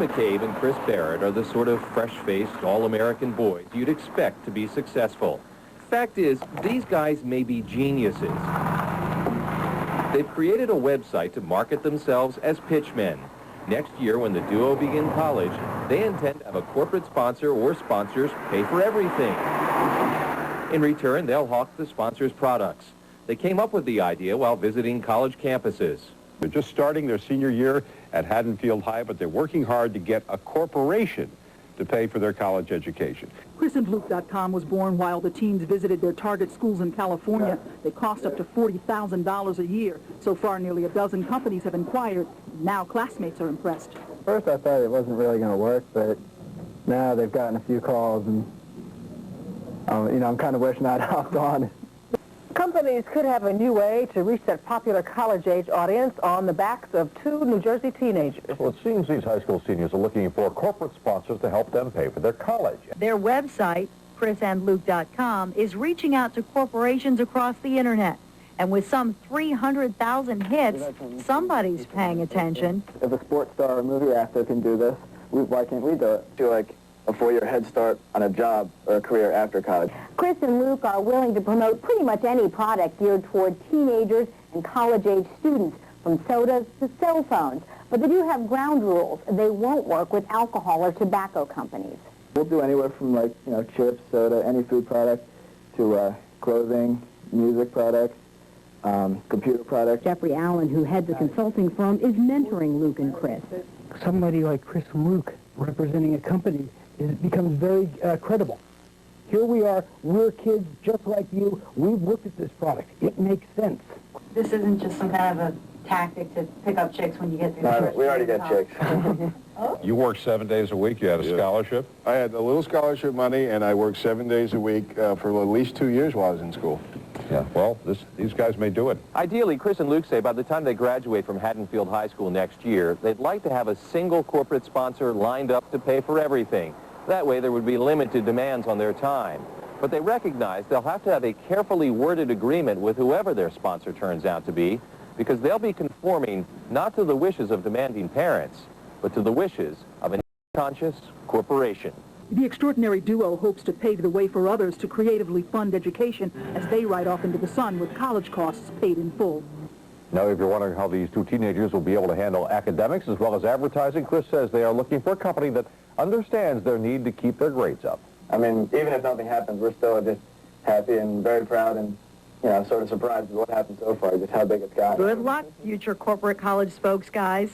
McCabe and Chris Barrett are the sort of fresh-faced, all-American boys you'd expect to be successful. Fact is, these guys may be geniuses. They've created a website to market themselves as pitchmen. Next year, when the duo begin college, they intend to have a corporate sponsor or sponsors pay for everything. In return, they'll hawk the sponsor's products. They came up with the idea while visiting college campuses. They're just starting their senior year at Haddonfield High, but they're working hard to get a corporation to pay for their college education. ChrisandLuke.com was born while the teens visited their target schools in California. They cost up to $40,000 a year. So far, nearly a dozen companies have inquired. Now classmates are impressed. First, I thought it wasn't really going to work, but now they've gotten a few calls, and I'm kind of wishing I'd hopped on. Companies could have a new way to reach that popular college-age audience on the backs of two New Jersey teenagers. Well, it seems these high school seniors are looking for corporate sponsors to help them pay for their college. Their website, ChrisandLuke.com, is reaching out to corporations across the internet. And with some 300,000 hits, somebody's paying attention. If a sports star or movie actor can do this, why can't we do it? Do like a 4-year head start on a job or a career after college. Chris and Luke are willing to promote pretty much any product geared toward teenagers and college-age students, from sodas to cell phones. But they do have ground rules. They won't work with alcohol or tobacco companies. We'll do anywhere from chips, soda, any food product, to clothing, music products, computer products. Jeffrey Allen, who heads a consulting firm, is mentoring Luke and Chris. Somebody like Chris and Luke representing a company becomes very credible. Here we are, we're kids just like you, we've looked at this product, it makes sense. This isn't just some kind of a tactic to pick up chicks when you get through No, we already got chicks. You worked 7 days a week, you had a scholarship? I had a little scholarship money, and I worked 7 days a week for at least 2 years while I was in school. Yeah, well, these guys may do it. Ideally, Chris and Luke say by the time they graduate from Haddonfield High School next year, they'd like to have a single corporate sponsor lined up to pay for everything. That way there would be limited demands on their time. But they recognize they'll have to have a carefully worded agreement with whoever their sponsor turns out to be, because they'll be conforming not to the wishes of demanding parents, but to the wishes of an conscious corporation. The extraordinary duo hopes to pave the way for others to creatively fund education as they ride off into the sun with college costs paid in full. Now, if you're wondering how these two teenagers will be able to handle academics as well as advertising, Chris says they are looking for a company that understands their need to keep their grades up. I mean, even if nothing happens, we're still just happy and very proud and, sort of surprised with what happened so far, just how big it's gotten. Good luck, future corporate college spokes, guys.